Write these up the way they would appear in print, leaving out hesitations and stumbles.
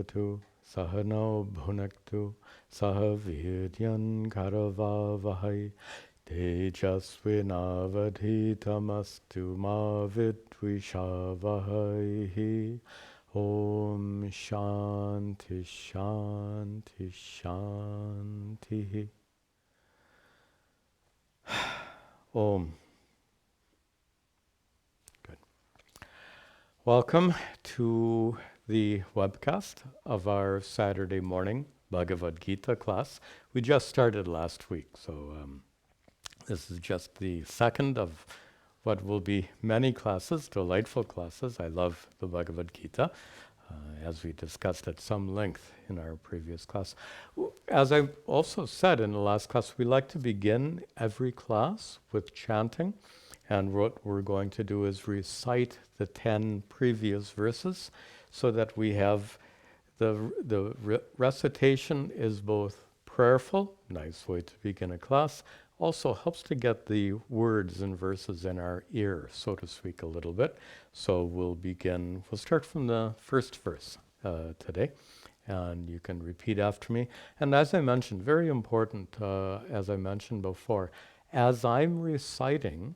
bhavatu sahano bhunaktu sahaviryan karavavahai tejasvinavadhitamastu ma vidvishavahai. Om Shanti Shanti Shanti. Om. Good. Welcome to the webcast of our Saturday morning Bhagavad Gita class. We just started last week, so this is just the second of what will be many classes, delightful classes. I love the Bhagavad Gita, as we discussed at some length in our previous class. As I also said in the last class, we like to begin every class with chanting, and what we're going to do is recite the 10 previous verses so that we have the recitation is both prayerful, nice way to begin a class, also helps to get the words and verses in our ear, so to speak, a little bit. So we'll start from the first verse today, and you can repeat after me. And as I mentioned, very important, as I mentioned before, as I'm reciting,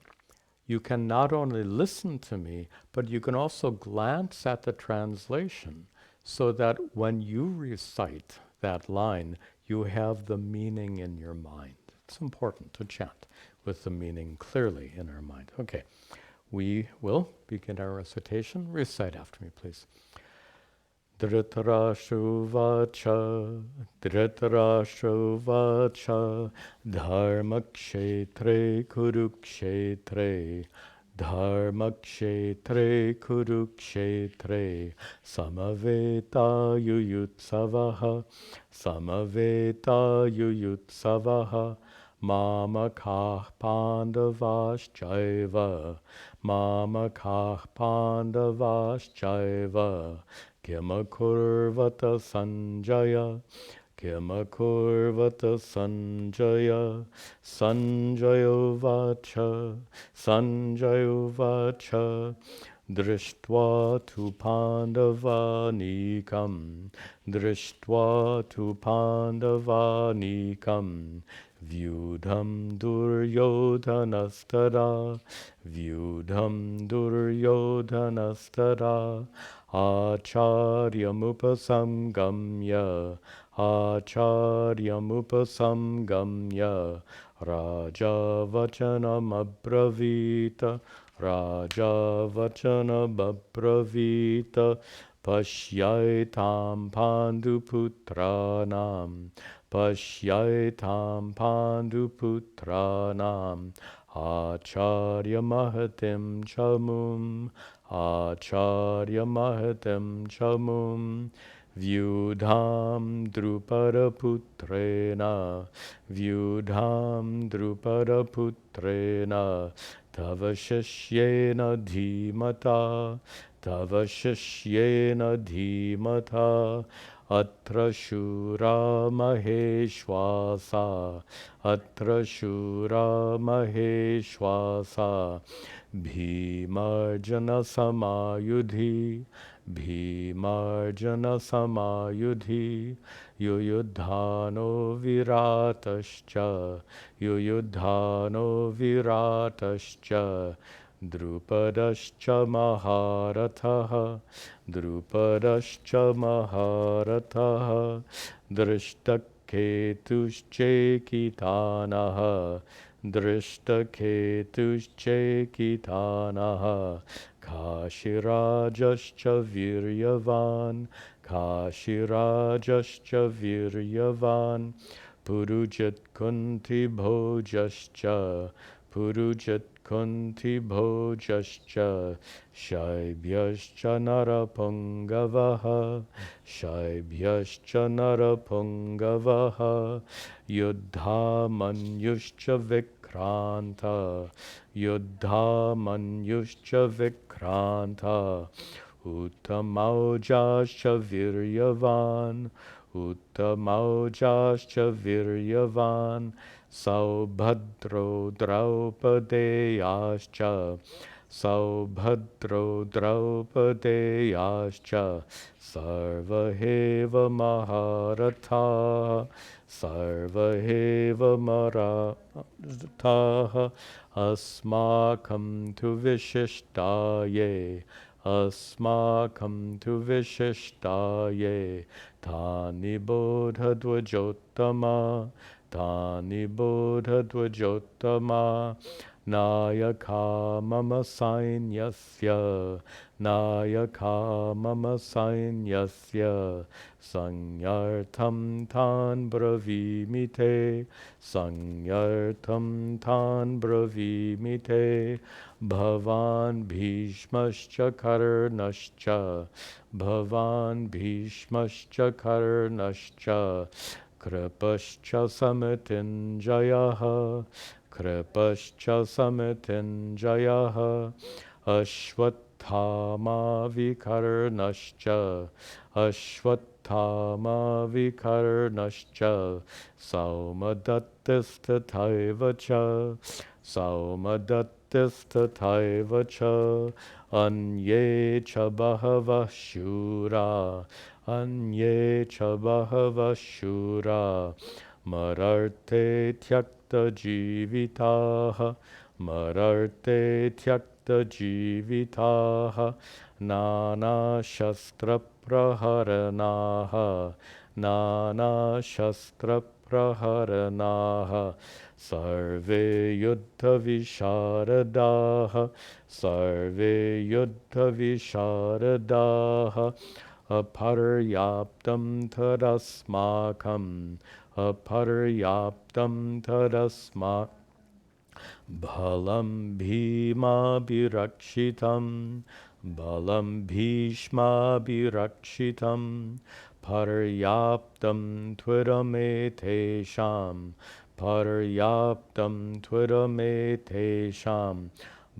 you can not only listen to me, but you can also glance at the translation so that when you recite that line, you have the meaning in your mind. It's important to chant with the meaning clearly in our mind. Okay, we will begin our recitation. Recite after me, please. Dhritarashtra vacha, Dhritarashtra vacha, Dharmakshetre kurukshetre, Dharmakshetre kurukshetre, Samaveta yuyutsavaha, Samaveta yuyutsavaha, Mamakah Pandavaschaiva, Mamakah Pandavaschaiva, Kimakurvata Sanjaya, Kimakurvata Sanjaya, Sanjayo Vacha, Sanjayo Vacha, Drishtva tu Pandavanikam, Drishtva tu Pandavanikam, Vyudham Duryodhanastada, Vyudham Duryodhanastada, Acharyamupasamgamya, Acharyamupasamgamya, Raja Vachanamabravita, Raja Vachanamabravita, Pashyaitam Panduputranam, Pashyaitam Panduputranam, Acharya Mahatim Chamum, Acharya Mahatim Chamum, Vyudham Drupadaputrena, Vyudham Drupadaputrena, Tava Shishyena Dhimata, Tava Shishyena Dhimata, Atra Shura Maheshwasa, Atra Shura Maheshwasa, Bhimarjana Samayudhi, Bhimarjana Samayudhi, Yuyudhano Viratascha, Yuyudhano Viratascha, Drupadascha Maharatha, Drupadascha Maharatha, Drishtaketuschekitanaha, Drishtaketuschekitanaha, Kashirajascha Viryavan, Kashirajascha Viryavan, Purujat Kunti Bhojascha, Purujat Kunti Bhojascha, Shaibhyascha Narapungavaha, Shaibhyascha Narapungavaha, Yuddha Manyuscha Vikranta, Yuddha Manyuscha Vikranta, Uttamaujascha Viryavan, Uttamaujascha Viryavan, Saubhadro Draupadeyascha, Saubhadro Draupadeyascha Sarvaheva Maharatha Sarvaheva Maratha Asmakam tu Vishishtaye Asmakam tu Vishishtaye Tani Bodha Dvajottama Tani Bodha Dvajottama Nayaka mama sainyasya Nayaka mama sainyasya Sanyartham tan bravimite Sanyartham tan bravimite Bhavan bhishmascha karnascha Bhavan bhishmascha karnascha Kripascha samitinjayaha Kripascha samitinjayaha Ashwattama vikarnascha Ashwattama vikarnascha Saumadattistataivacha Saumadattistataivacha Anye cha bahava shura Anye cha bahava shura Mararte tyakta jivitaha Mararte tyakta jivitaha Nana shastra praharanaha Nana shastra praharanaha Sarve yuddha visharadaha Sarve yuddha visharadaha Aparyaptam tadasmakam Aparyaptam tadasmakam Bhalam bhima birakshitam Balam bhishma birakshitam Paryaptam tvidametesham Paryaptam tvidametesham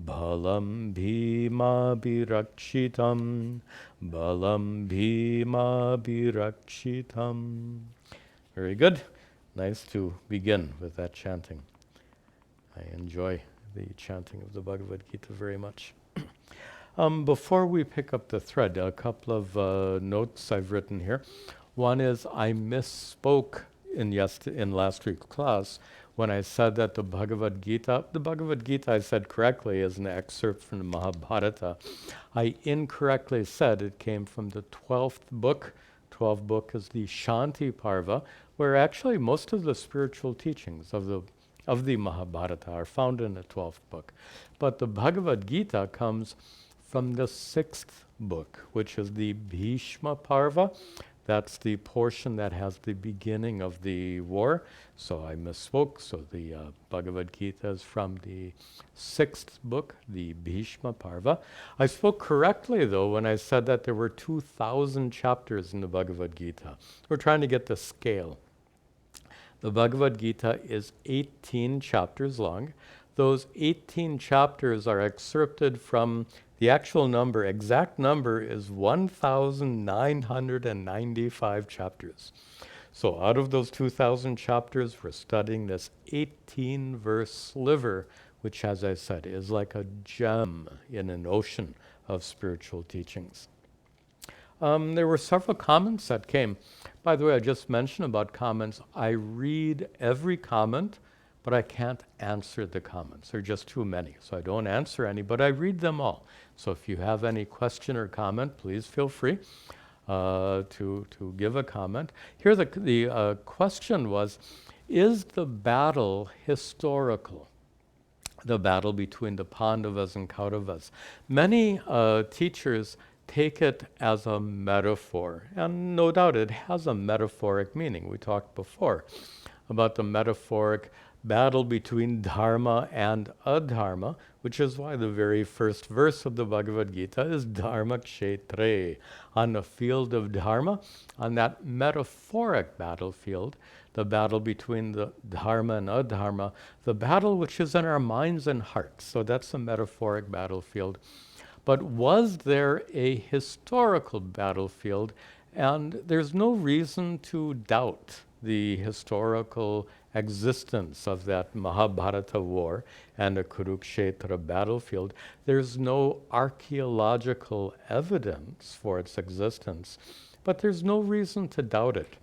Balam bhima birakshitam Balam bhima birakshitam. Very good. Nice to begin with that chanting. I enjoy the chanting of the Bhagavad Gita very much. Before we pick up the thread, a couple of notes I've written here. One is I misspoke in last week's class when I said that the Bhagavad Gita I said correctly is an excerpt from the Mahabharata. I incorrectly said it came from the 12th book. 12th book is the Shanti Parva, where actually most of the spiritual teachings of the Mahabharata are found in the 12th book. But the Bhagavad Gita comes from the 6th book, which is the Bhishma Parva. That's the portion that has the beginning of the war. So I misspoke. So the Bhagavad Gita is from the 6th book, the Bhishma Parva. I spoke correctly, though, when I said that there were 2,000 chapters in the Bhagavad Gita. We're trying to get the scale. The Bhagavad Gita is 18 chapters long. Those 18 chapters are excerpted from the actual number, exact number is 1,995 chapters. So out of those 2,000 chapters, we're studying this 18-verse sliver, which, as I said, is like a gem in an ocean of spiritual teachings. There were several comments that came. By the way, I just mentioned about comments. I read every comment, but I can't answer the comments. There are just too many, so I don't answer any, but I read them all. So if you have any question or comment, please feel free to give a comment. Here the question was, is the battle historical? The battle between the Pandavas and Kauravas. Many teachers take it as a metaphor, and no doubt it has a metaphoric meaning. We talked before about the metaphoric battle between dharma and adharma, which is why the very first verse of the Bhagavad Gita is dharma kshetre. On the field of dharma, on that metaphoric battlefield, the battle between the dharma and adharma, the battle which is in our minds and hearts. So that's a metaphoric battlefield. But was there a historical battlefield? And there's no reason to doubt the historical existence of that Mahabharata war and the Kurukshetra battlefield. There's no archaeological evidence for its existence, but there's no reason to doubt it.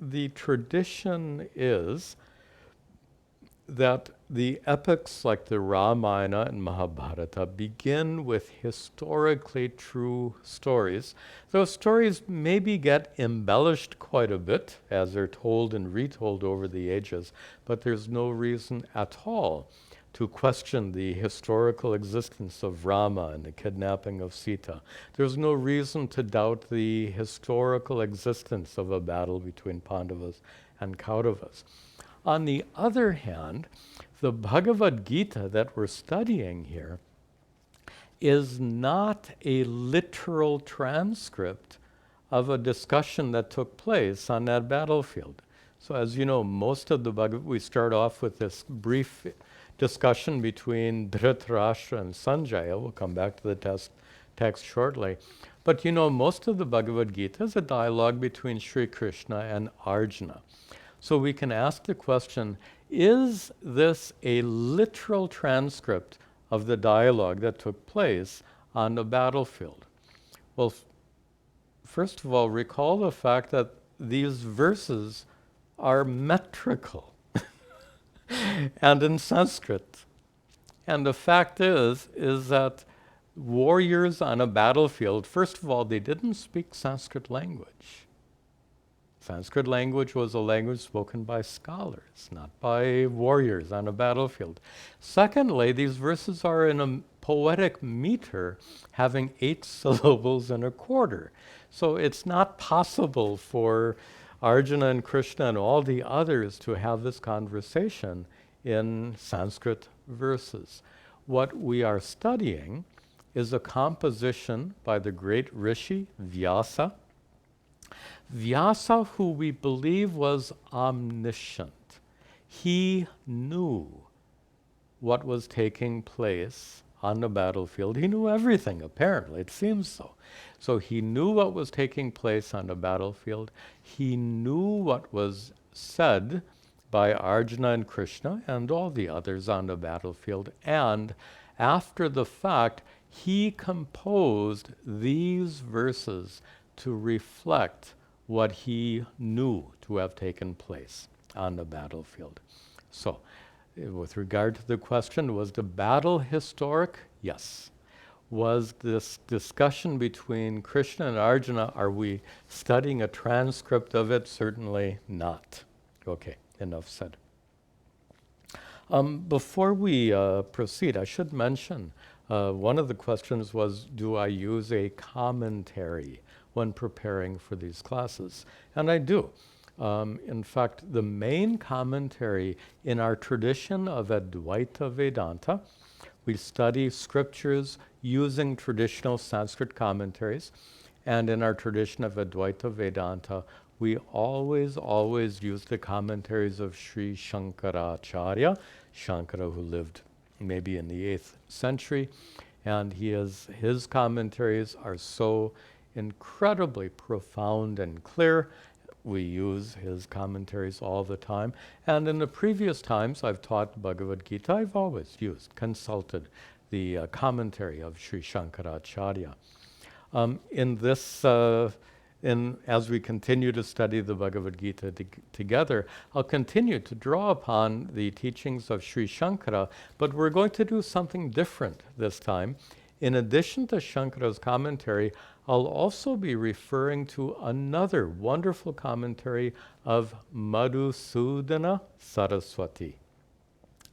The tradition is that the epics like the Ramayana and Mahabharata begin with historically true stories. Those stories maybe get embellished quite a bit as they're told and retold over the ages, but there's no reason at all to question the historical existence of Rama and the kidnapping of Sita. There's no reason to doubt the historical existence of a battle between Pandavas and Kauravas. On the other hand, the Bhagavad Gita that we're studying here is not a literal transcript of a discussion that took place on that battlefield. So as you know, most of the Bhagavad, we start off with this brief discussion between Dhritarashtra and Sanjaya. We'll come back to the text shortly. But you know, most of the Bhagavad Gita is a dialogue between Sri Krishna and Arjuna. So we can ask the question, is this a literal transcript of the dialogue that took place on the battlefield? Well, first of all, recall the fact that these verses are metrical and in Sanskrit. And the fact is that warriors on a battlefield, first of all, they didn't speak Sanskrit language. Sanskrit language was a language spoken by scholars, not by warriors on a battlefield. Secondly, these verses are in a poetic meter having 8 syllables and a quarter. So it's not possible for Arjuna and Krishna and all the others to have this conversation in Sanskrit verses. What we are studying is a composition by the great rishi Vyasa. Vyasa, who we believe was omniscient. He knew what was taking place on the battlefield. He knew everything, apparently. It seems so. So he knew what was taking place on the battlefield. He knew what was said by Arjuna and Krishna and all the others on the battlefield. And after the fact, he composed these verses to reflect what he knew to have taken place on the battlefield. So, with regard to the question, was the battle historic? Yes. Was this discussion between Krishna and Arjuna, are we studying a transcript of it? Certainly not. Okay, enough said. Before we proceed, I should mention, one of the questions was, do I use a commentary when preparing for these classes? And I do. In fact, the main commentary in our tradition of Advaita Vedanta, we study scriptures using traditional Sanskrit commentaries. And in our tradition of Advaita Vedanta, we always use the commentaries of Sri Shankaracharya, Shankara, who lived maybe in the 8th century. And his commentaries are so incredibly profound and clear. We use his commentaries all the time. And in the previous times I've taught Bhagavad Gita, I've always consulted the commentary of Sri Shankaracharya. As we continue to study the Bhagavad Gita together, I'll continue to draw upon the teachings of Sri Shankara, but we're going to do something different this time. In addition to Shankara's commentary, I'll also be referring to another wonderful commentary of Madhusudana Saraswati.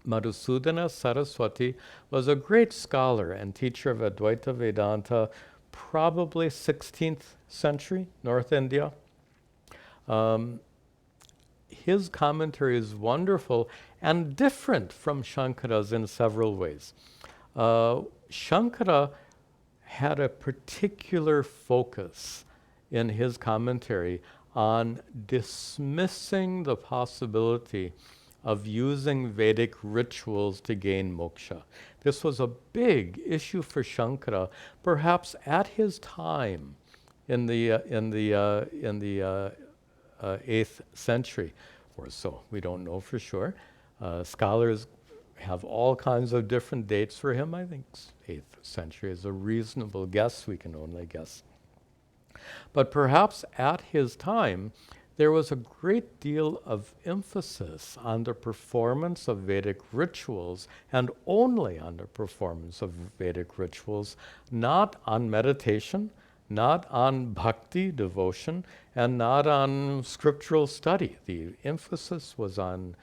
Madhusudana Saraswati was a great scholar and teacher of Advaita Vedanta, probably 16th century, North India. His commentary is wonderful and different from Shankara's in several ways. Shankara had a particular focus in his commentary on dismissing the possibility of using Vedic rituals to gain moksha. This was a big issue for Shankara, perhaps at his time in the 8th century or so. We don't know for sure. Scholars have all kinds of different dates for him. I think 8th century is a reasonable guess. We can only guess. But perhaps at his time, there was a great deal of emphasis on the performance of Vedic rituals, and only on the performance of Vedic rituals, not on meditation, not on bhakti, devotion, and not on scriptural study. The emphasis was on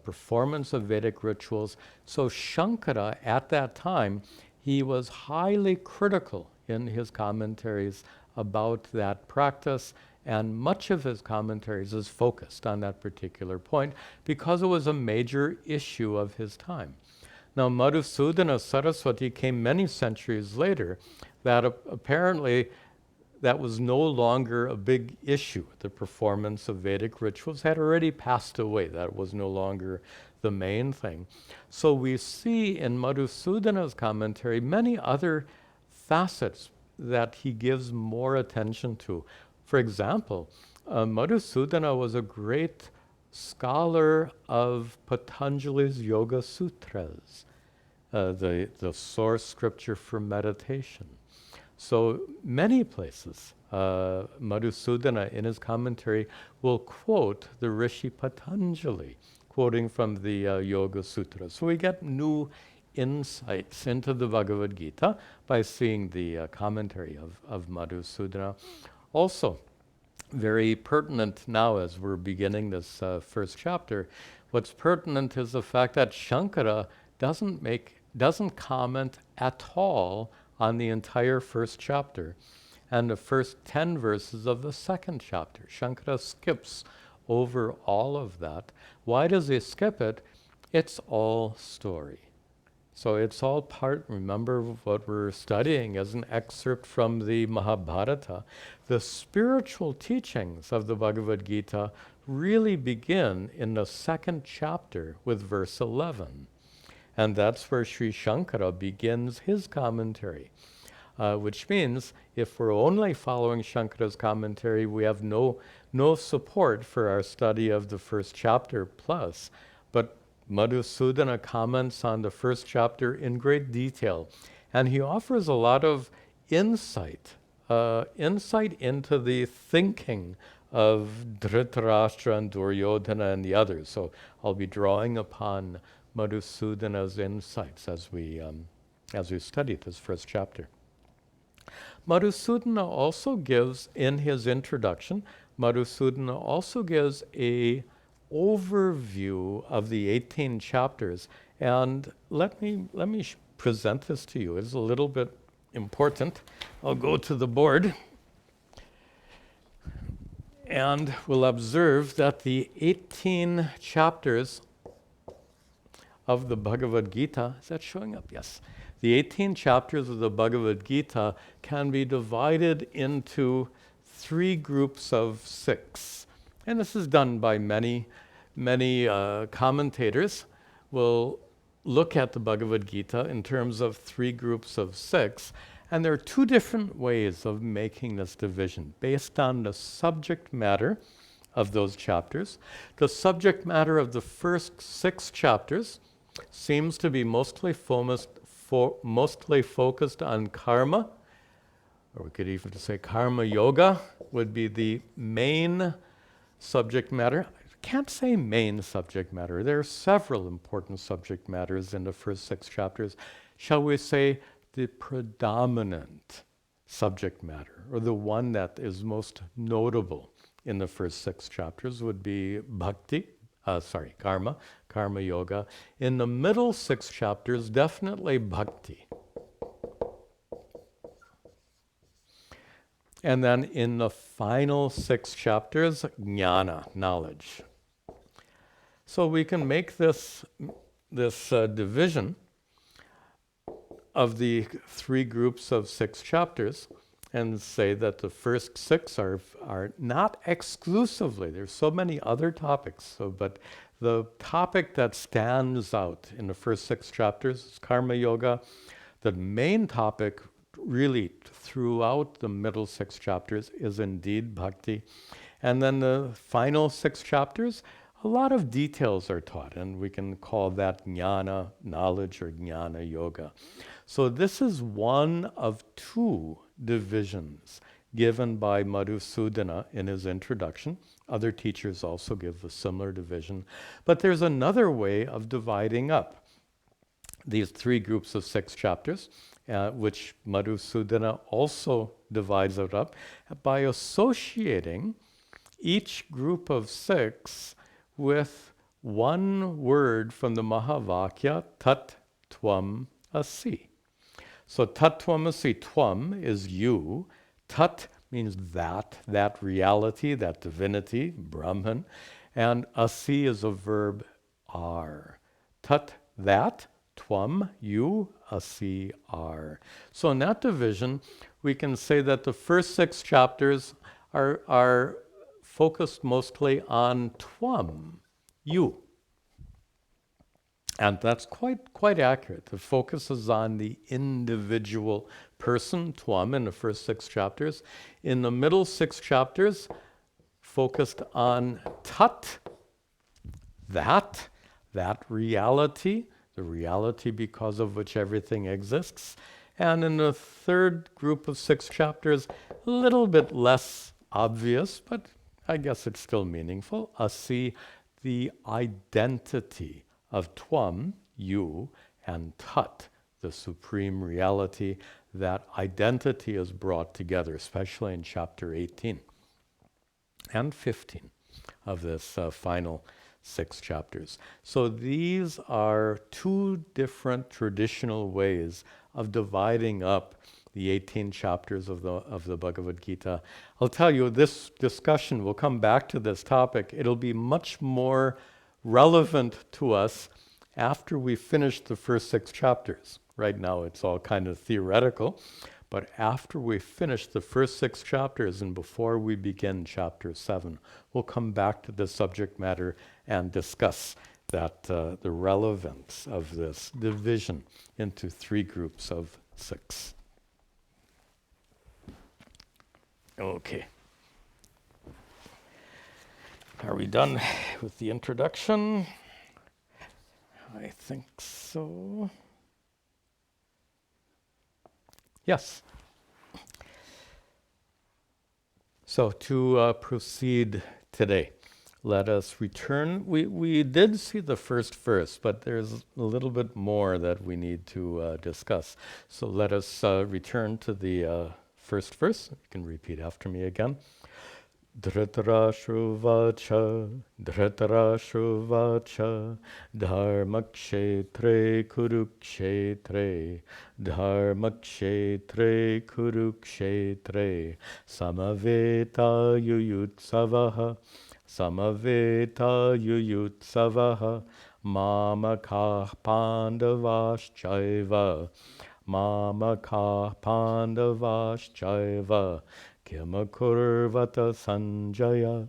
performance of Vedic rituals. So Shankara, at that time, he was highly critical in his commentaries about that practice, and much of his commentaries is focused on that particular point because it was a major issue of his time. Now, Madhusudana Saraswati came many centuries later. That apparently that was no longer a big issue. The performance of Vedic rituals had already passed away. That was no longer the main thing. So we see in Madhusudana's commentary many other facets that he gives more attention to. For example, Madhusudana was a great scholar of Patanjali's Yoga Sutras, the source scripture for meditation. So many places, Madhusudana in his commentary will quote the Rishi Patanjali, quoting from the Yoga Sutras. So we get new insights into the Bhagavad Gita by seeing the commentary of Madhusudana. Also, very pertinent now as we're beginning this first chapter, what's pertinent is the fact that Shankara doesn't comment at all on the entire first chapter and the first 10 verses of the second chapter. Shankara skips over all of that. Why does he skip it? It's all story. So it's all part, remember what we're studying as an excerpt from the Mahabharata. The spiritual teachings of the Bhagavad Gita really begin in the second chapter with verse 11. And that's where Sri Shankara begins his commentary, which means if we're only following Shankara's commentary, we have no support for our study of the first chapter plus. But Madhusudana comments on the first chapter in great detail, and he offers a lot of insight into the thinking of Dhritarashtra and Duryodhana and the others. So I'll be drawing upon Madhusudana's insights as we study this first chapter. Madhusudana also gives, in his introduction, Madhusudana also gives a overview of the 18 chapters. And let me present this to you. It's a little bit important. I'll go to the board. And we'll observe that the 18 chapters of the Bhagavad Gita, is that showing up? Yes. The 18 chapters of the Bhagavad Gita can be divided into 3 groups of 6. And this is done by many commentators. Will look at the Bhagavad Gita in terms of 3 groups of 6. And there are 2 different ways of making this division based on the subject matter of those chapters. The subject matter of the first 6 chapters seems to be mostly focused on karma, or we could even say karma yoga would be the main subject matter. I can't say main subject matter. There are several important subject matters in the first 6 chapters. Shall we say the predominant subject matter, or the one that is most notable in the first 6 chapters would be karma yoga. In the middle 6 chapters, definitely bhakti. And then in the final 6 chapters, jnana, knowledge. So we can make this division of the 3 groups of 6 chapters and say that the first 6 are not exclusively, there's so many other topics, but the topic that stands out in the first 6 chapters is karma yoga. The main topic really throughout the middle 6 chapters is indeed bhakti. And then the final 6 chapters, a lot of details are taught, and we can call that jnana, knowledge, or jnana yoga. So this is one of 2 divisions given by Madhusudana in his introduction. Other teachers also give a similar division. But there's another way of dividing up these 3 groups of 6 chapters, which Madhusudana also divides it up by associating each group of 6 with one word from the Mahavakya, Tat Tvam Asi. So Tat Tvam Asi, Tvam is you, Tat means that reality, that divinity, Brahman, and Asi is a verb are. Tat, that, Tvam, you, Asi, are. So in that division, we can say that the first 6 chapters are focused mostly on Tvam, you. And that's quite accurate. The focus is on the individual person, Tvam, in the first 6 chapters. In the middle 6 chapters, focused on Tat, that reality, the reality because of which everything exists. And in the third group of 6 chapters, a little bit less obvious, but I guess it's still meaningful. Asi, the identity of Tvam, you, and Tat, the supreme reality. That identity is brought together, especially in chapter 18 and 15 of this final 6 chapters. So these are 2 different traditional ways of dividing up the 18 chapters of the Bhagavad Gita. I'll tell you, this discussion, we'll come back to this topic. It'll be much more relevant to us after we finish the first 6 chapters. Right now it's all kind of theoretical, but after we finish the first 6 chapters and before we begin chapter 7, we'll come back to this subject matter and discuss that the relevance of this division into 3 groups of 6. Okay. Are we done with the introduction? I think so. Yes. So to proceed today, let us return. We did see the first verse, but there's a little bit more that we need to discuss. So let us return to the first verse. You can repeat after me again. Dhritarashtra vacha dharmakshetre kurukshetre samaveta yuyutsavaha mamakah pandavaschaiva Kimakurvata Sanjaya.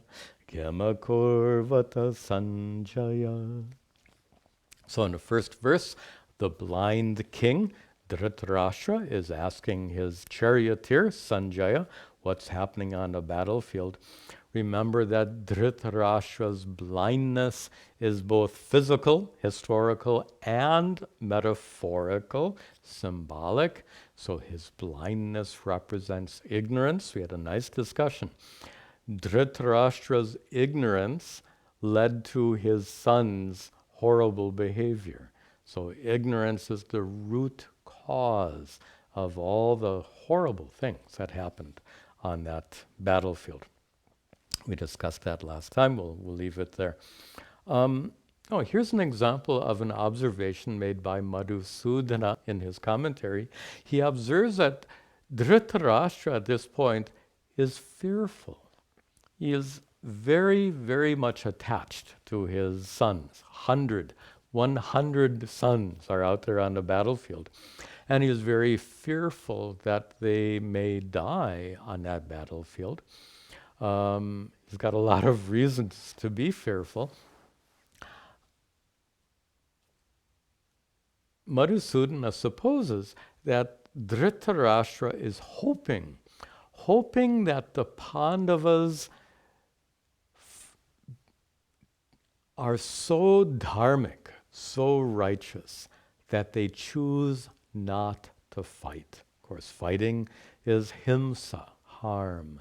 So in the first verse, the blind king, Dhritarashtra, is asking his charioteer, Sanjaya, what's happening on the battlefield. Remember that Dhritarashtra's blindness is both physical, historical, and metaphorical, symbolic. So his blindness represents ignorance. We had a nice discussion. Dhritarashtra's ignorance led to his son's horrible behavior. So ignorance is the root cause of all the horrible things that happened on that battlefield. We discussed that last time. We'll leave it there. Here's an example of an observation made by Madhusudana in his commentary. He observes that Dhritarashtra at this point is fearful. He is very, very much attached to his sons. 100 sons are out there on the battlefield. And he is very fearful that they may die on that battlefield. He's got a lot of reasons to be fearful. Madhusudana supposes that Dhritarashtra is hoping that the Pandavas are so dharmic, so righteous, that they choose not to fight. Of course, fighting is himsa, harm.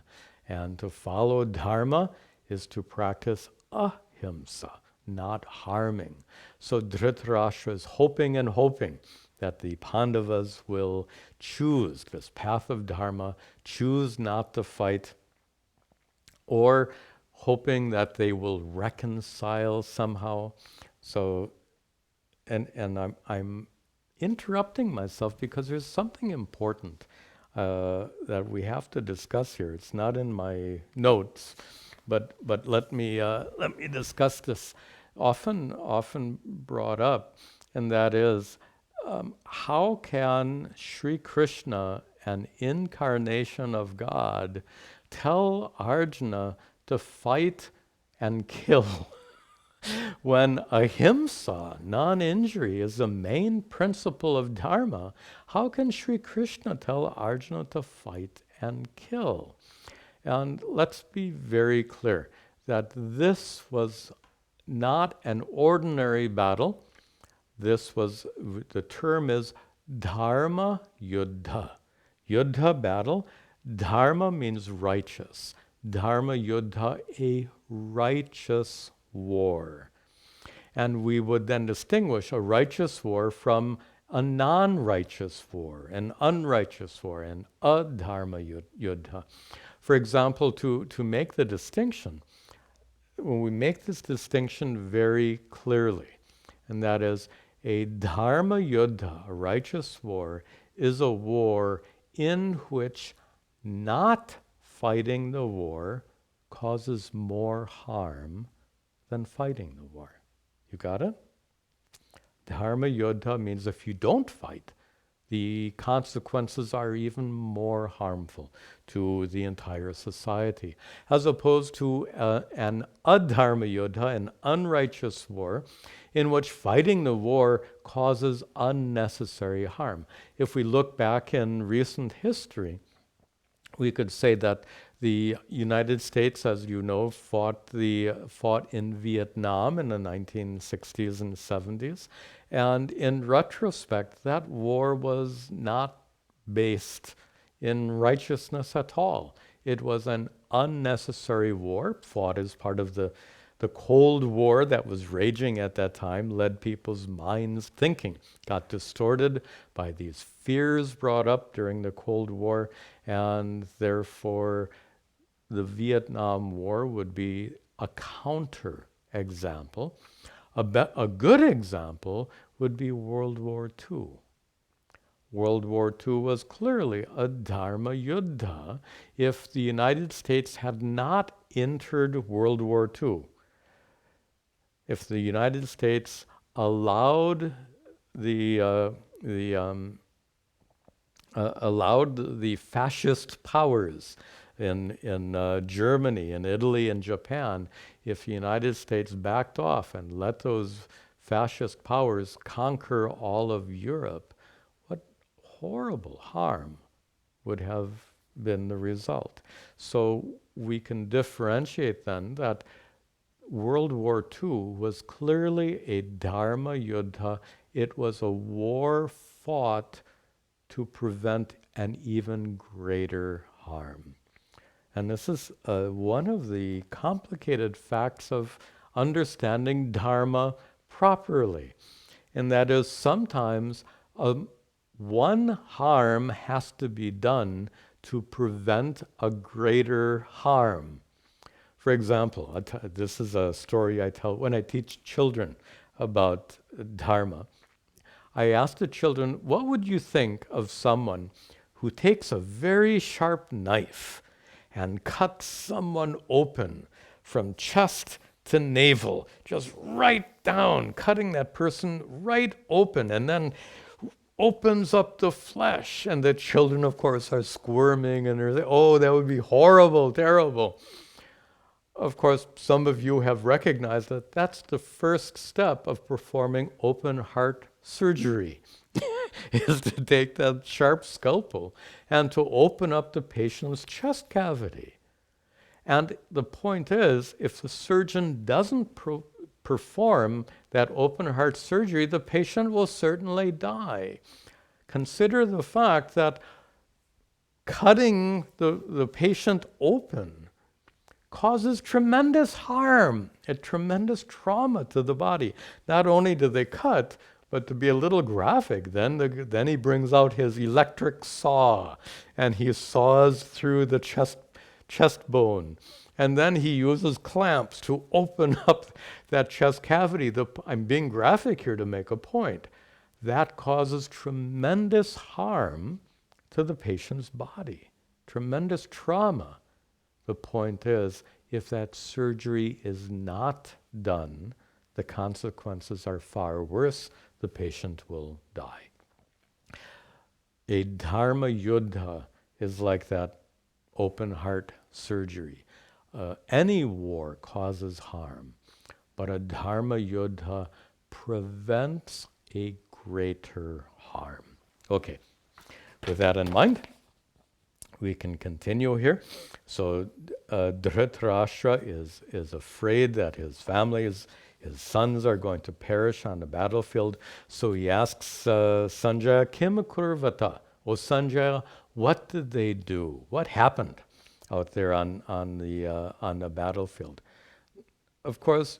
And to follow dharma is to practice ahimsa, not harming. So Dhritarashtra is hoping and hoping that the Pandavas will choose this path of dharma, choose not to fight, or hoping that they will reconcile somehow. So, and I'm interrupting myself because there's something important that we have to discuss here. It's not in my notes, but let me discuss this. Often brought up, and that is, how can Sri Krishna, an incarnation of God, tell Arjuna to fight and kill when ahimsa, non-injury, is the main principle of dharma? How can Sri Krishna tell Arjuna to fight and kill? And let's be very clear that this was not an ordinary battle. This was, the term is dharma yuddha. Yuddha, battle. Dharma means righteous. Dharma yuddha, a righteous war. And we would then distinguish a righteous war from a non-righteous war, an unrighteous war, an adharma yuddha. For example, to make the distinction, when we make this distinction very clearly, and that is a dharma yuddha, a righteous war, is a war in which not fighting the war causes more harm than fighting the war. You got it? Dharma yuddha means if you don't fight, the consequences are even more harmful to the entire society, as opposed to an adharma yuddha, an unrighteous war, in which fighting the war causes unnecessary harm. If we look back in recent history, we could say that the United States, as you know, fought in Vietnam in the 1960s and 70s. And in retrospect, that war was not based in righteousness at all. It was an unnecessary war, fought as part of the Cold War that was raging at that time, led people's minds thinking, got distorted by these fears brought up during the Cold War, and therefore the Vietnam War would be a counter example. A good example would be World War II. World War II was clearly a dharma yuddha if the United States had not entered World War II. If the United States allowed the fascist powers in Germany and Italy and Japan, if the United States backed off and let those fascist powers conquer all of Europe, what horrible harm would have been the result. So we can differentiate then that World War II was clearly a dharma yuddha. It was a war fought to prevent an even greater harm. And this is one of the complicated facts of understanding dharma properly. And that is sometimes one harm has to be done to prevent a greater harm. For example, this is a story I tell when I teach children about dharma. I ask the children, what would you think of someone who takes a very sharp knife and cuts someone open from chest to navel, just right down, cutting that person right open, and then opens up the flesh? And the children, of course, are squirming and they're saying, oh, that would be horrible, terrible. Of course, some of you have recognized that that's the first step of performing open heart surgery, is to take that sharp scalpel and to open up the patient's chest cavity. And the point is, if the surgeon doesn't perform that open heart surgery, the patient will certainly die. Consider the fact that cutting the patient open causes tremendous harm, a tremendous trauma to the body. Not only do they cut, but to be a little graphic, then he brings out his electric saw and he saws through the chest bone. And then he uses clamps to open up that chest cavity. I'm being graphic here to make a point. That causes tremendous harm to the patient's body, tremendous trauma. The point is, if that surgery is not done, the consequences are far worse. The patient will die. A dharma yuddha is like that open heart surgery. Any war causes harm, but a dharma yuddha prevents a greater harm. Okay, with that in mind, we can continue here. So Dhritarashtra is afraid that his family, his sons are going to perish on the battlefield. So he asks Sanjaya, Kim kurvata? Oh Sanjaya, what did they do? What happened out there on the battlefield? Of course,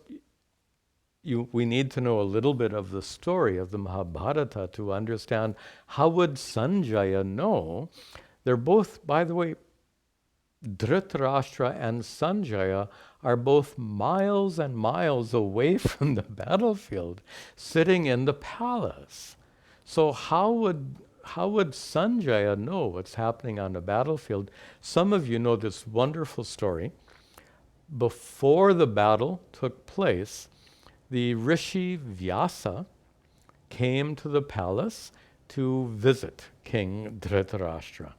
we need to know a little bit of the story of the Mahabharata to understand how would Sanjaya know. They're both, by the way, Dhritarashtra and Sanjaya are both miles and miles away from the battlefield, sitting in the palace. So how would Sanjaya know what's happening on the battlefield? Some of you know this wonderful story. Before the battle took place, the Rishi Vyasa came to the palace to visit King Dhritarashtra.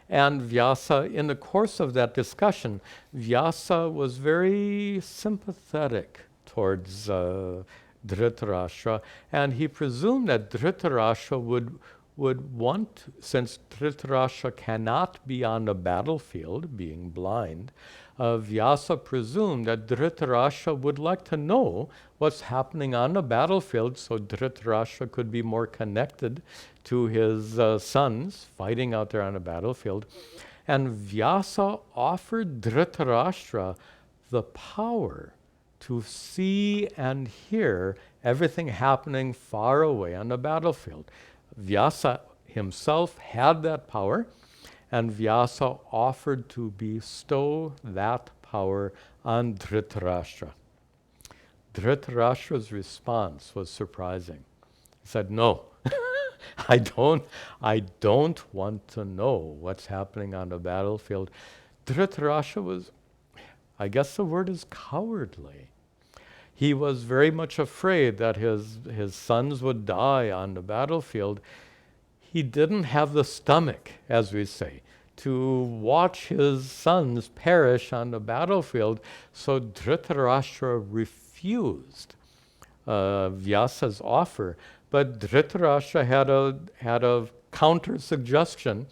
And Vyasa, in the course of that discussion, Vyasa was very sympathetic towards Dhritarashtra, and he presumed that Dhritarashtra would want, since Dhritarashtra cannot be on the battlefield, being blind, Vyasa presumed that Dhritarashtra would like to know what's happening on the battlefield so Dhritarashtra could be more connected to his sons fighting out there on the battlefield. And Vyasa offered Dhritarashtra the power to see and hear everything happening far away on the battlefield. Vyasa himself had that power, and Vyasa offered to bestow that power on Dhritarashtra. Dhritarashtra's response was surprising. He said, "No, I don't want to know what's happening on the battlefield." Dhritarashtra was, I guess the word is cowardly. He was very much afraid that his sons would die on the battlefield. He didn't have the stomach, as we say, to watch his sons perish on the battlefield, so Dhritarashtra refused Vyasa's offer. But Dhritarashtra had a counter-suggestion.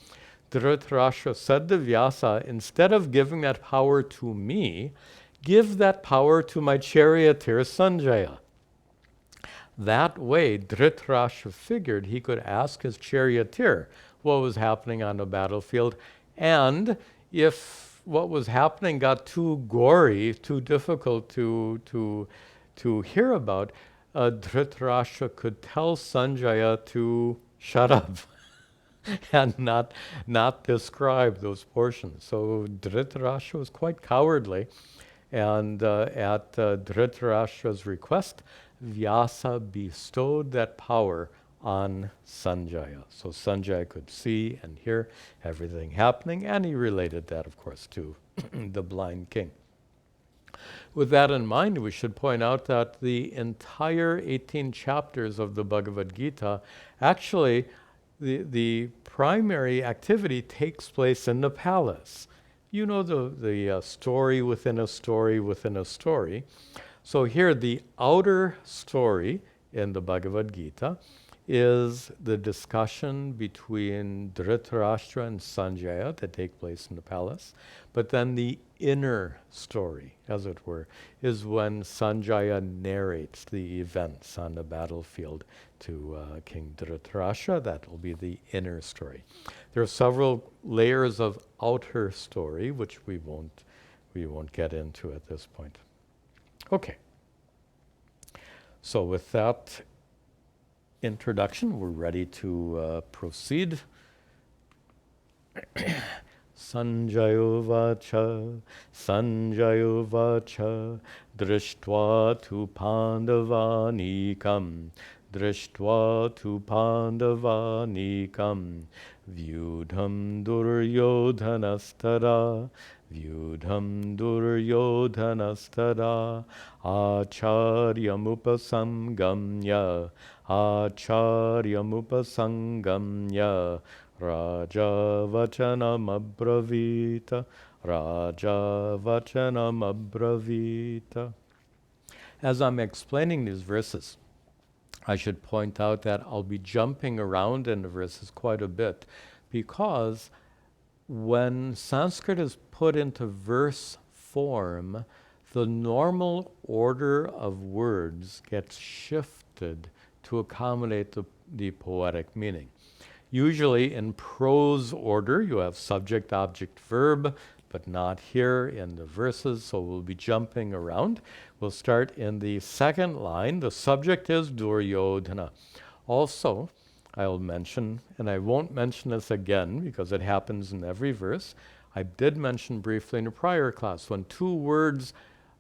Dhritarashtra said to Vyasa, instead of giving that power to me, give that power to my charioteer Sanjaya. That way, Dhritarashtra figured he could ask his charioteer what was happening on the battlefield, and if what was happening got too gory, too difficult to hear about, Dhritarashtra could tell Sanjaya to shut up and not describe those portions. So Dhritarashtra was quite cowardly, and at Dhritarashtra's request, Vyasa bestowed that power on Sanjaya. So Sanjaya could see and hear everything happening, and he related that, of course, to the blind king. With that in mind, we should point out that the entire 18 chapters of the Bhagavad Gita, actually, the primary activity takes place in the palace. You know the story within a story within a story. So here, the outer story in the Bhagavad Gita is the discussion between Dhritarashtra and Sanjaya that take place in the palace. But then the inner story, as it were, is when Sanjaya narrates the events on the battlefield to King Dhritarashtra. That will be the inner story. There are several layers of outer story, which we won't get into at this point. Okay. So with that introduction, we're ready to proceed. Sanjayo vacha, drishtva tu pandavanikam, vyudham duryodhanastada, acharyamupasangam Raja vachanam abravita. As I'm explaining these verses, I should point out that I'll be jumping around in the verses quite a bit, because when Sanskrit is put into verse form, the normal order of words gets shifted to accommodate the poetic meaning. Usually in prose order, you have subject, object, verb, but not here in the verses, so we'll be jumping around. We'll start in the second line. The subject is Duryodhana. Also, I'll mention, and I won't mention this again because it happens in every verse. I did mention briefly in a prior class, when two words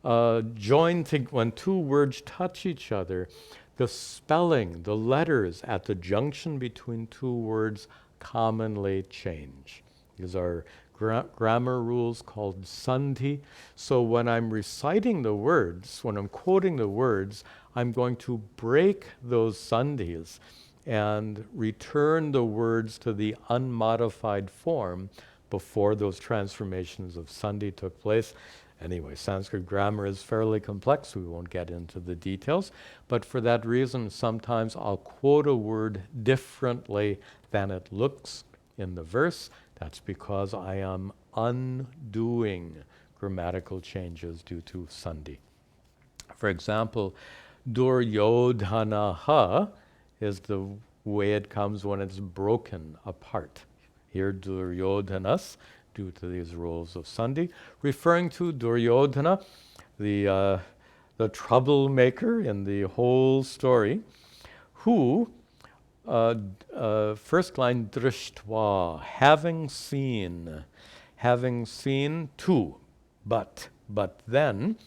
when two words touch each other, the spelling, the letters at the junction between two words commonly change. These are grammar rules called sandhi. So when I'm reciting the words, when I'm quoting the words, I'm going to break those sandhis and return the words to the unmodified form before those transformations of sandhi took place. Anyway, Sanskrit grammar is fairly complex. We won't get into the details. But for that reason, sometimes I'll quote a word differently than it looks in the verse. That's because I am undoing grammatical changes due to sandhi. For example, Duryodhanaha is the way it comes when it's broken apart. Here, Duryodhanas, due to these rules of sandhi, referring to Duryodhana, the troublemaker in the whole story, who, first line, drishtva, having seen tu, but then,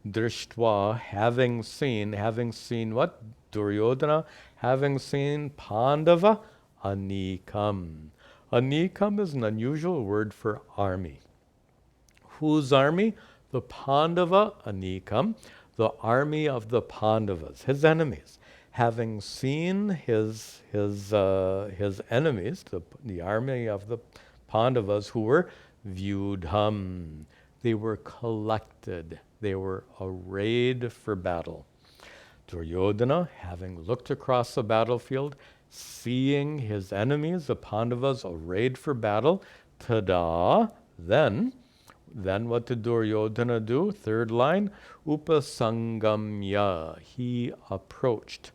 drishtva, having seen what? Duryodhana, having seen Pandava, anikam. Anikam is an unusual word for army. Whose army? The Pandava anikam, the army of the Pandavas, his enemies. Having seen his enemies, the army of the Pandavas, who were vyudham, they were collected, they were arrayed for battle. Duryodhana, having looked across the battlefield, seeing his enemies, the Pandavas, arrayed for battle, tada, then what did Duryodhana do? Third line, upasangamya, he approached.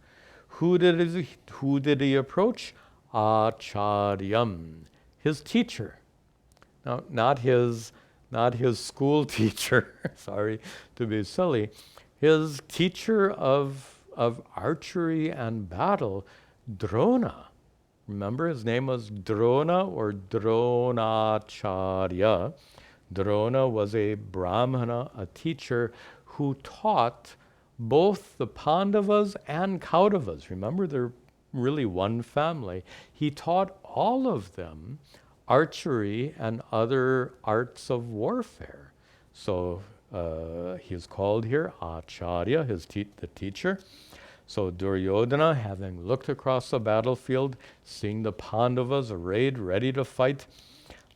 Who did he approach? Acharyam, his teacher. Now, not his school teacher, sorry to be silly, his teacher of archery and battle, Drona. Remember, his name was Drona or Dronacharya. Drona was a Brahmana, a teacher who taught both the Pandavas and Kauravas. Remember, they're really one family. He taught all of them archery and other arts of warfare. So he's called here Acharya, the teacher. So Duryodhana, having looked across the battlefield, seeing the Pandavas arrayed, ready to fight,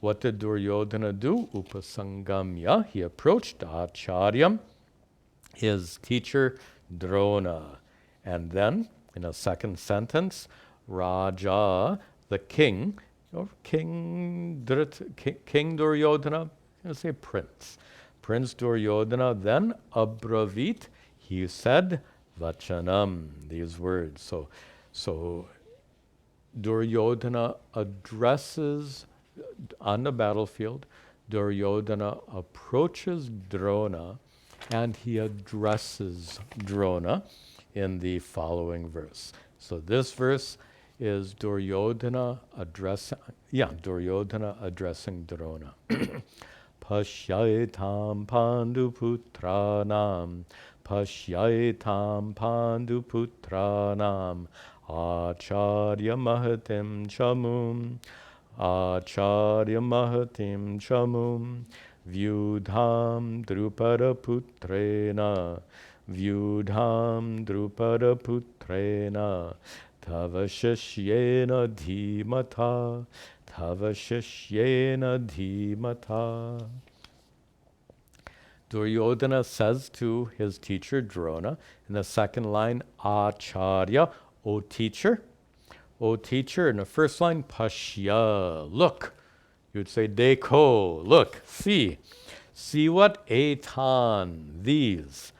what did Duryodhana do? Upasangamya, he approached Acharyam, his teacher Drona. And then, in a second sentence, Raja, the king, or King Duryodhana, let's say Prince. Prince Duryodhana then abravit, he said, vachanam, these words. So Duryodhana addresses on the battlefield. Duryodhana approaches Drona and he addresses Drona in the following verse. So this verse is Duryodhana addressing Drona. Pashyaitam Panduputranam, Pashyaitam Panduputranam, Acharya Mahatim Chamum, Acharya Mahatim Chamum, Vyudham Drupada Putrena, Vyudham Drupada Putrena, Tava Shishyena Dhimata, Tava Shishyena Dhimata. Duryodhana says to his teacher Drona in the second line, Acharya, O teacher. O teacher, in the first line, Pashya, look. You would say, Dekho, look, see. See what? Etan, these.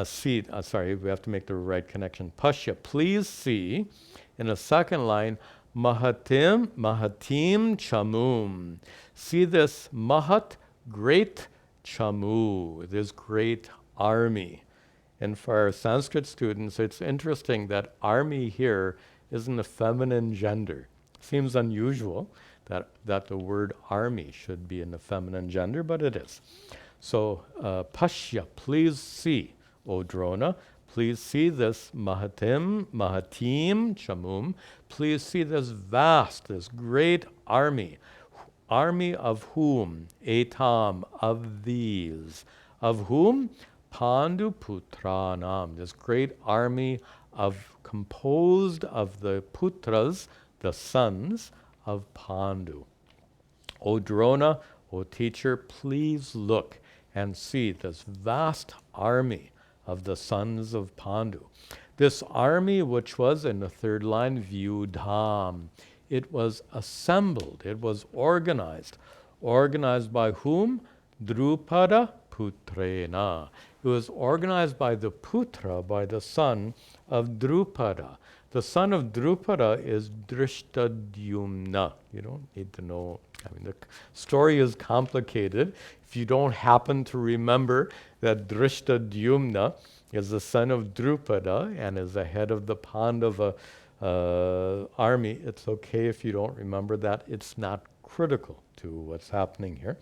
See, sorry, we have to make the right connection. Pashya, please see. In the second line, Mahatim Chamum. See this Mahat, great Chamu, this great army. And for our Sanskrit students, it's interesting that army here isn't a feminine gender. Seems unusual that the word army should be in the feminine gender, but it is. So, Pashya, please see, O Drona, please see this Mahatim Chamum, please see this vast, this great army. Army of whom? Etam, of these. Of whom? Pandu Putranam, this great army composed of the Putras, the sons of Pandu. O Drona, O teacher, please look and see this vast army of the sons of Pandu. This army, which was in the third line, Vyudham, it was assembled, it was organized. Organized by whom? Drupada Putrena. It was organized by the Putra, by the son of Drupada. The son of Drupada is Drishtadyumna. You don't need to know. I mean, the story is complicated. If you don't happen to remember that Drishtadyumna is the son of Drupada and is the head of the Pandava army, it's okay if you don't remember that. It's not critical to what's happening here.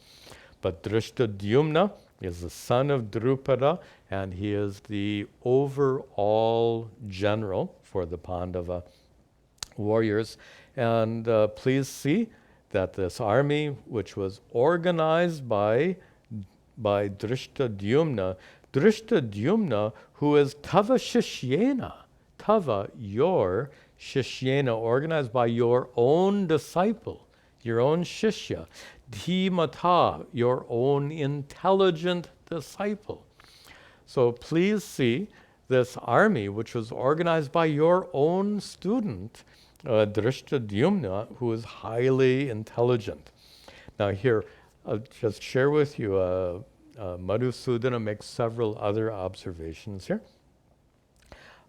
But Drishtadyumna is the son of Drupada, and he is the overall general for the Pandava warriors. And please see that this army, which was organized by Drishtadyumna, who is Tava Shishyena, Tava, your Shishyena, organized by your own disciple, your own Shishya, Dhimata, your own intelligent disciple. So please see this army, which was organized by your own student, Drishtadyumna, who is highly intelligent. Now here, I'll just share with you, Madhusudana makes several other observations here.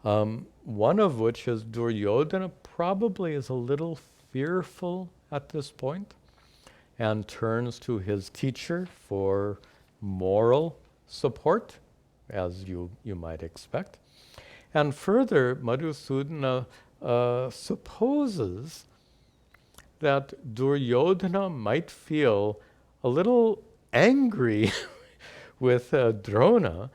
One of which is Duryodhana probably is a little fearful at this point and turns to his teacher for moral support, as you might expect. And further, Madhusudana supposes that Duryodhana might feel a little angry with Drona.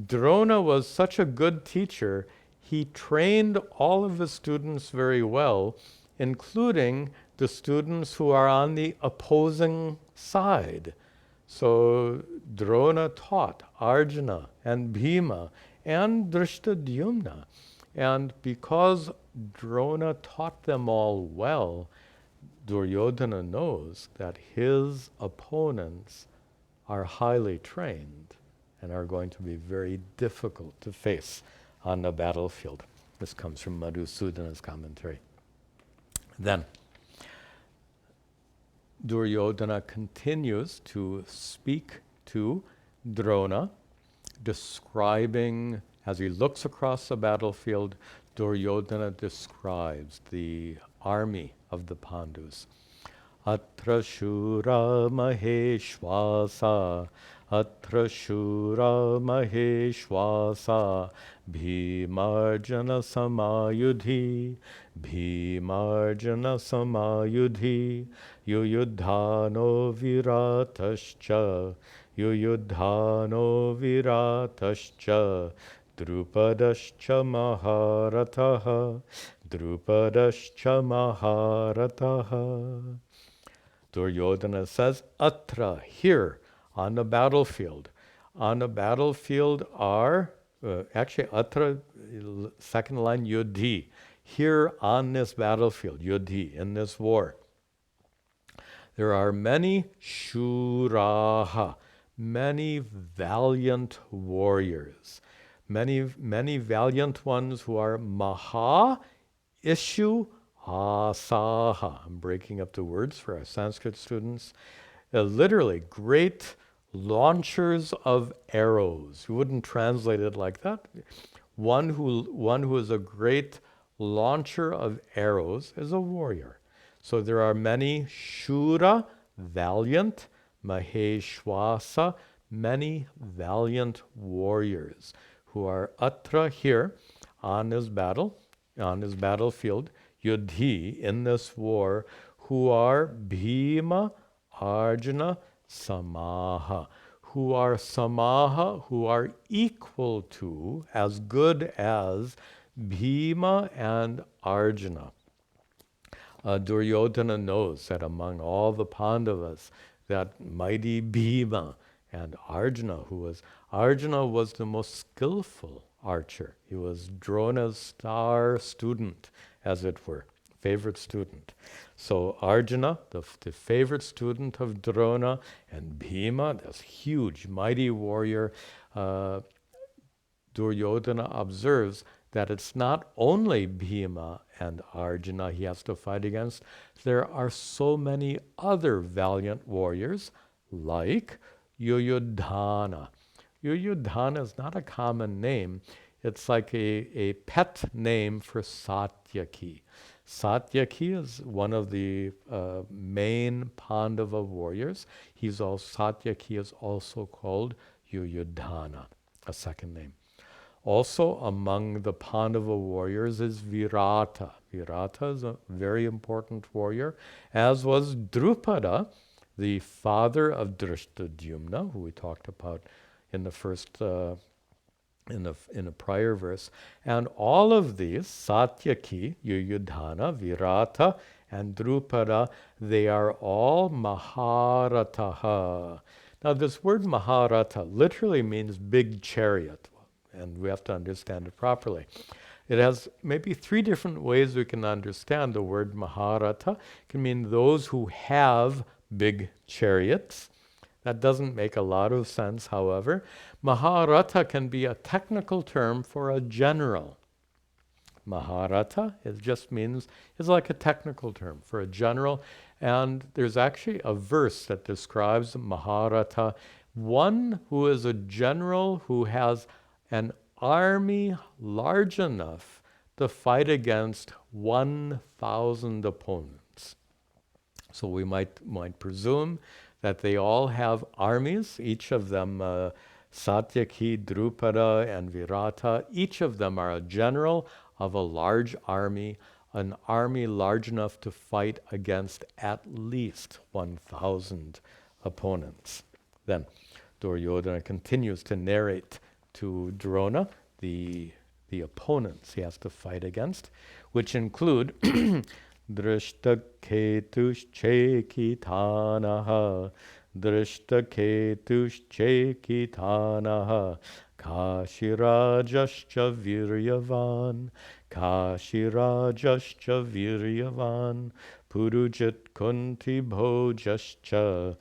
Drona was such a good teacher, he trained all of his students very well, including the students who are on the opposing side. So Drona taught Arjuna and Bhima and Drishtadyumna. And because Drona taught them all well, Duryodhana knows that his opponents are highly trained. and are going to be very difficult to face on the battlefield. This comes from Madhusudana's commentary. Then, Duryodhana continues to speak to Drona, describing, as he looks across the battlefield, Duryodhana describes the army of the Pandus. Atra shura maheshwasa, atra shura maheshwasa, bhimarjana samayudhi, bhimarjana samayudhi, yuyudhano viratascha, yuyudhano viratascha, drupadascha maharataha, drupadascha maharataha. Duryodhana says, Atra, here, on the battlefield. On the battlefield are, actually, Atra, second line, Yudhi. Here on this battlefield, Yudhi, in this war, there are many Shuraha, many valiant warriors, many valiant ones who are Maha, Ishu, Asaha. I'm breaking up the words for our Sanskrit students. Literally, great launchers of arrows. You wouldn't translate it like that. One who is a great launcher of arrows is a warrior. So there are many Shura, valiant, Maheshwasa, many valiant warriors who are Atra here on this battlefield, Yudhi, in this war, who are Bhima, Arjuna, Samaha, who are equal to, as good as, Bhima and Arjuna. Duryodhana knows that among all the Pandavas, that mighty Bhima and Arjuna was the most skillful archer. He was Drona's star student, as it were, favorite student. So Arjuna, the favorite student of Drona, and Bhima, this huge, mighty warrior, Duryodhana observes that it's not only Bhima and Arjuna he has to fight against. There are so many other valiant warriors, like Yuyudhana. Yuyudhana is not a common name. It's like a pet name for Satyaki. Satyaki is one of the main Pandava warriors. Satyaki is also called Yuyudhana, a second name. Also among the Pandava warriors is Virata. Virata is a very important warrior, as was Drupada, the father of Drishtadyumna, who we talked about in the first in a prior verse. And all of these, Satyaki, Yuyudhana, Virata, and Drupada, they are all Maharataha. Now this word Maharata literally means big chariot, and we have to understand it properly. It has maybe three different ways we can understand the word Maharata. It can mean those who have big chariots. That doesn't make a lot of sense, however. Maharata can be a technical term for a general. Maharata, is like a technical term for a general. And there's actually a verse that describes Maharata, one who is a general who has an army large enough to fight against 1,000 opponents. So we might presume that they all have armies, each of them, Satyaki, Drupada, and Virata, each of them are a general of a large army, an army large enough to fight against at least 1,000 opponents. Then Duryodhana continues to narrate to Drona the opponents he has to fight against, which include Drishtaketushchekitanaha, Drishtaketushchekitanaha, Kashirajascha viryavan, Kashirajascha viryavan, Purujit kunti bhojascha,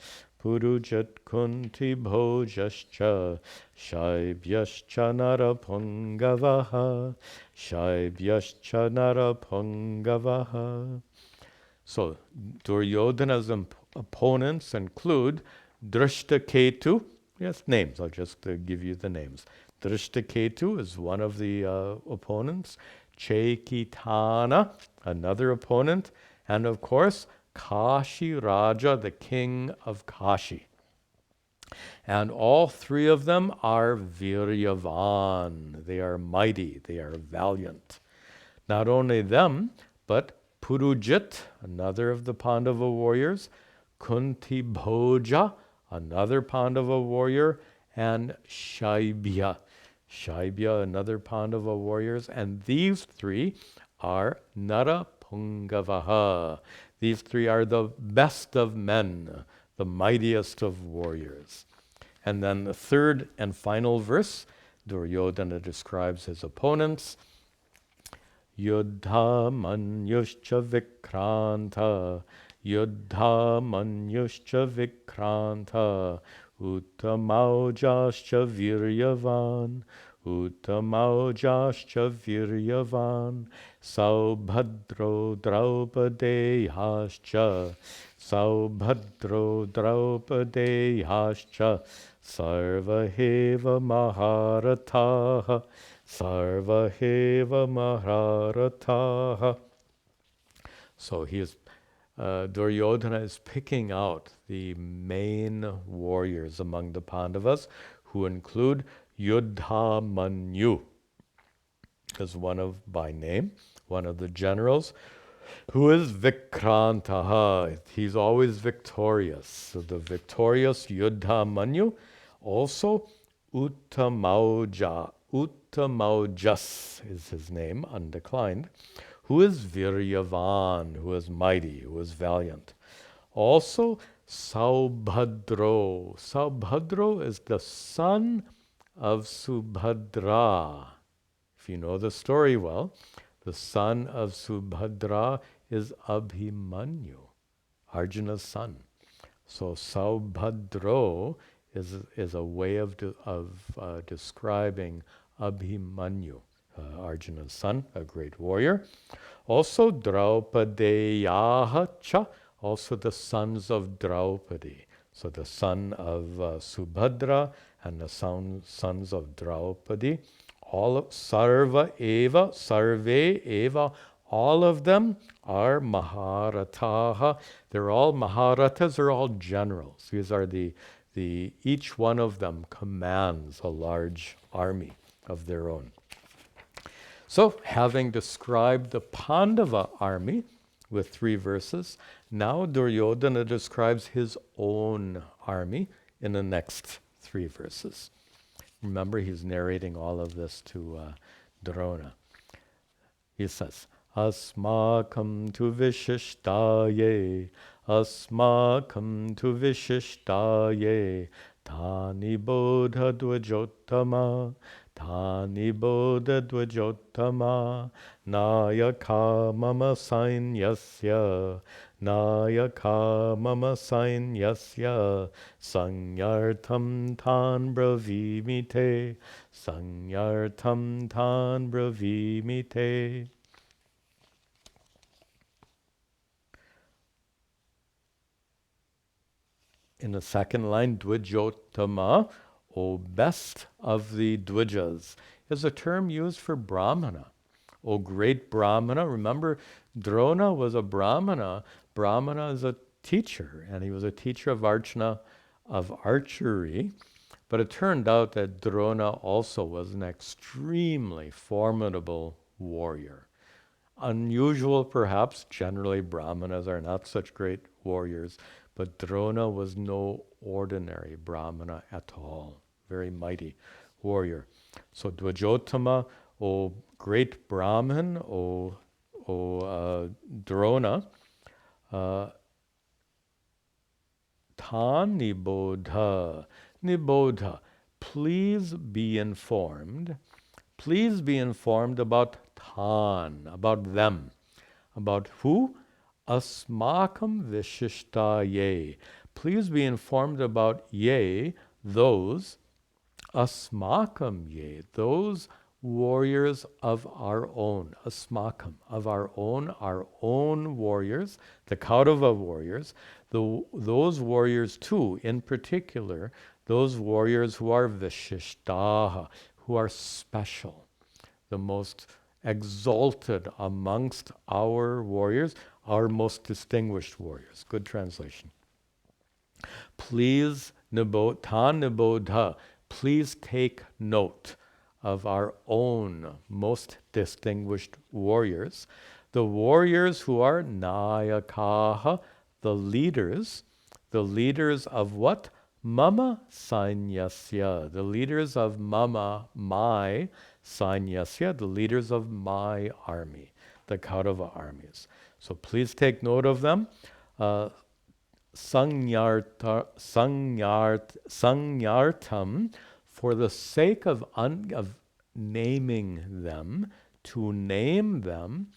Purujat Kunti Bhojascha Shaibyascha Narapungavaha Shaibyascha Narapungavaha. So Duryodhana's opponents include Drishtaketu. Yes, names. I'll just give you the names. Drishtaketu is one of the opponents. Chaitanya, another opponent. And of course, Kashi Raja, the king of Kashi. And all three of them are Viryavan. They are mighty. They are valiant. Not only them, but Purujit, another of the Pandava warriors, Kunti Bhoja, another Pandava warrior, and Shaibya. Shaibya, another Pandava warriors. And these three are Narapungavaha. These three are the best of men, the mightiest of warriors. And then the third and final verse, Duryodhana describes his opponents. Yuddha manyuscha vikranta, yuddha manyuscha vikranta, uttamaujascha viryavan, uttamaujascha viryavan, saubhadro draupadeyascha, saubhadro draupadeyascha, sarvaheva maharataha, Sarvaheva Maharataha. So Duryodhana is picking out the main warriors among the Pandavas, who include Yuddhamanyu as by name, one of the generals, who is Vikrantaha. He's always victorious. So the victorious Yuddhamanyu, also Uttamaujas is his name, undeclined, who is Viryavan, who is mighty, who is valiant. Also, Saubhadro. Saubhadro is the son of Subhadra. If you know the story well, the son of Subhadra is Abhimanyu, Arjuna's son. So Saubhadro is a way of describing Abhimanyu, Arjuna's son, a great warrior. Also Draupadeyaha cha, also the sons of Draupadi. So the son of Subhadra and the sons of Draupadi. All of Sarve Eva, all of them are Maharataha. They're all Maharatas, are all generals. These are each one of them commands a large army of their own. So, having described the Pandava army with 3 verses, now Duryodhana describes his own army in the next 3 verses. Remember, he's narrating all of this to Drona. He says, Asmakam tu vishishtaye, Asmakam tu vishishtaye, Tani bodha dvajottama, Tani bodha dvajottama, Nayaka mama sainyasya, Nayaka mama sainyasya, Sanyartham tan bravimite, Sanyartham tan bravimite. In the second line, Dvijottama, O best of the Dvijas, is a term used for Brahmana. O great Brahmana. Remember, Drona was a Brahmana. Brahmana is a teacher, and he was a teacher of archery. But it turned out that Drona also was an extremely formidable warrior. Unusual, perhaps. Generally, Brahmanas are not such great warriors. But Drona was no ordinary Brahmana at all. Very mighty warrior. So Dvajottama, O great Brahman, O Drona, Tan Nibodha. Nibodha, please be informed. Please be informed about Tan, about them. About who? Asmakam vishishtaye. Please be informed about ye, those, asmakam ye, those warriors of our own, asmakam, of our own warriors, the Kaurava warriors, those warriors too, in particular, those warriors who are vishishtaha, who are special, the most exalted amongst our warriors, our most distinguished warriors. Good translation. Please, Nibodha, please take note of our own most distinguished warriors, the warriors who are Nayakaha, the leaders of what? Mama Sainyasya, the leaders of Mama, my Sainyasya, the leaders of my army, the Kaurava armies. So please take note of them. Sangyartam, for the sake of naming them, to name them,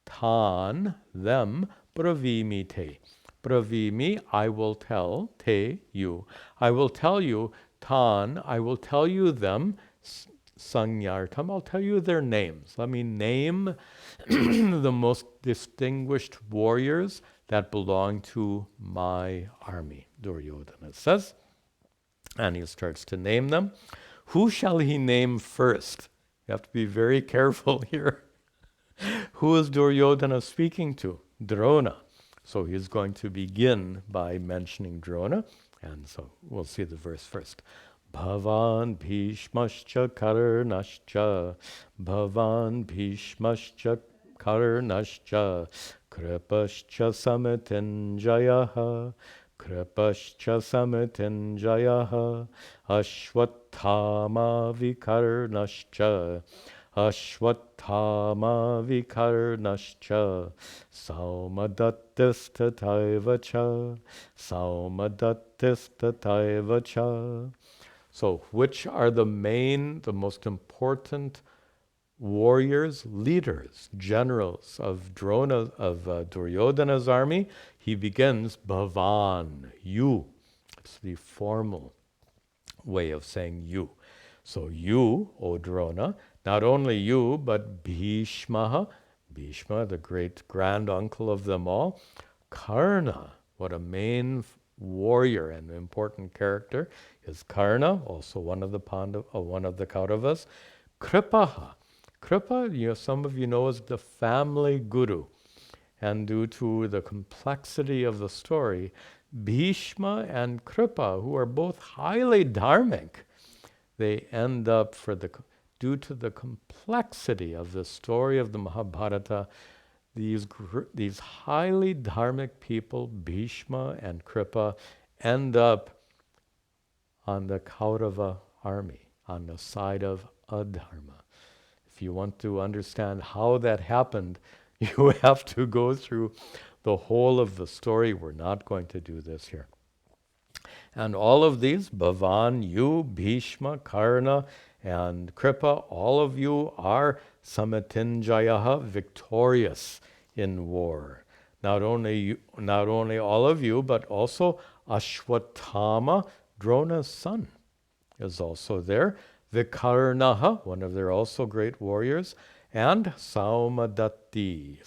tan, them, bravimi te. Bravimi, I will tell, te, you. I will tell you, tan, I will tell you them, sangyartam, I'll tell you their names. Let me name the most distinguished warriors that belong to my army, Duryodhana says. And he starts to name them. Who shall he name first? You have to be very careful here. Who is Duryodhana speaking to? Drona. So he's going to begin by mentioning Drona. And so we'll see the verse first. Bhavan Bhishmascha Karnascha Bhavan Bhishmascha Karnascha Kripascha Samitinjayaha Kripascha Samitinjayaha Ashwattama Vikarnascha Ashwattama Vikarnascha Saumadattistataivacha Saumadattistataivacha. So which are the most important warriors, leaders, generals of Duryodhana's army? He begins, Bhavan, you. It's the formal way of saying you. So you, O Drona, not only you, but Bhishma, the great grand uncle of them all, Karna, what a main warrior and important character is Karna, also one of the Kauravas. Kripaha. Kripa, some of you know, is the family guru. And due to the complexity of the story, Bhishma and Kripa, who are both highly dharmic, they end up, due to the complexity of the story of the Mahabharata, these highly dharmic people, Bhishma and Kripa, end up on the Kaurava army, on the side of adharma. If you want to understand how that happened, you have to go through the whole of the story. We're not going to do this here. And all of these, Bhavan, you, Bhishma, Karna, and Kripa, all of you are Samitinjayaha, victorious in war. Not only all of you, but also Ashwattama, Drona's son, is also there. Vikarnaha, one of their also great warriors, and Saumadatti,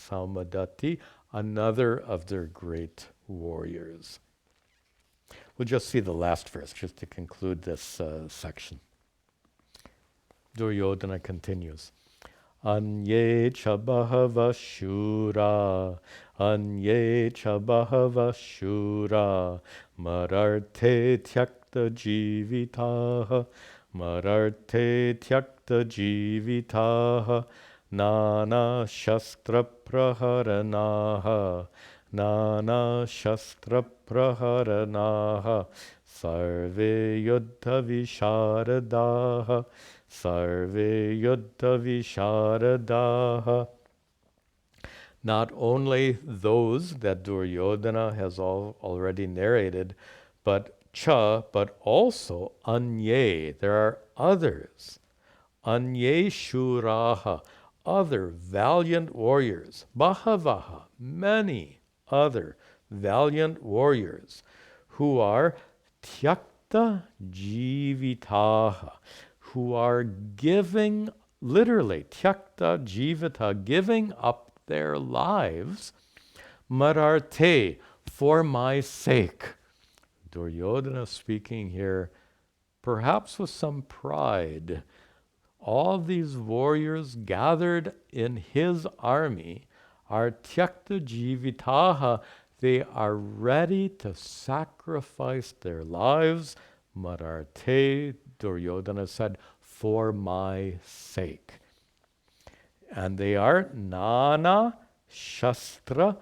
another of their great warriors. We'll just see the last verse just to conclude this section. Duryodhana continues. Anye cha bahava shura, anye cha bahava shura, mararte tyakta jivitaha, mararte tyakta jivitaha, nana shastra praharanaha, nana shastra praharanaha, sarve yuddha visharadaha, sarve yuddha visharadaha. Not only those that Duryodhana has already narrated, but also anye, there are others. Anye shuraha, other valiant warriors. Bahavaha, many other valiant warriors who are tyakta jivitaha, who are giving, literally, tyakta jivita, giving up their lives, mararte, for my sake. Duryodhana speaking here, perhaps with some pride. All these warriors gathered in his army are tyakta jivitaha. They are ready to sacrifice their lives. Mararte, Duryodhana said, for my sake. And they are nana shastra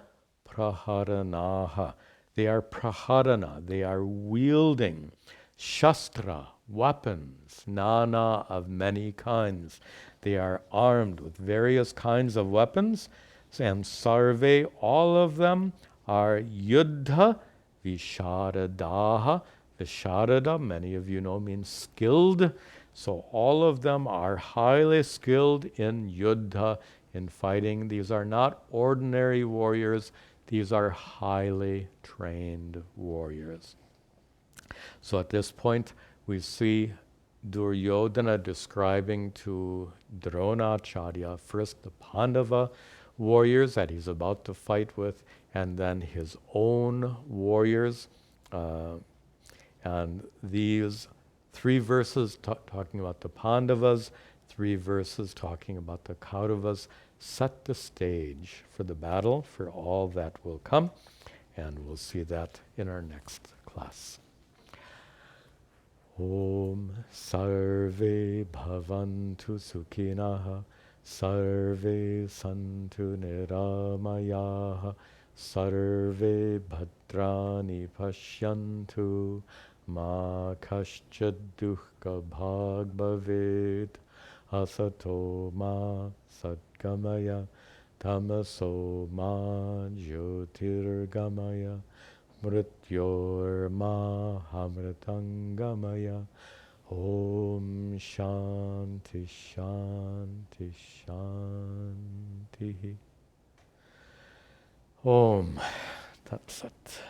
praharanaha. They are praharana. They are wielding shastra, weapons, nana of many kinds. They are armed with various kinds of weapons. And sarve, all of them, are yuddha visharadaha. Visharada, many of you know, means skilled. So all of them are highly skilled in yuddha, in fighting. These are not ordinary warriors. These are highly trained warriors. So at this point, we see Duryodhana describing to Dronacharya first the Pandava warriors that he's about to fight with, and then his own warriors. And these 3 verses talking about the Pandavas, 3 verses talking about the Kauravas, set the stage for the battle, for all that will come. And we'll see that in our next class. Om Sarve Bhavantu Sukhinaha Sarve Santu Niramayaha Sarve Bhadrani Pashyantu Ma Kaschad Dukkha Bhag Bhavet Asato Ma Satgamaya Tamaso Ma Jyotirgamaya Mrityor Mahamritangamaya. Om Shanti Shanti Shanti. Om Tat Sat.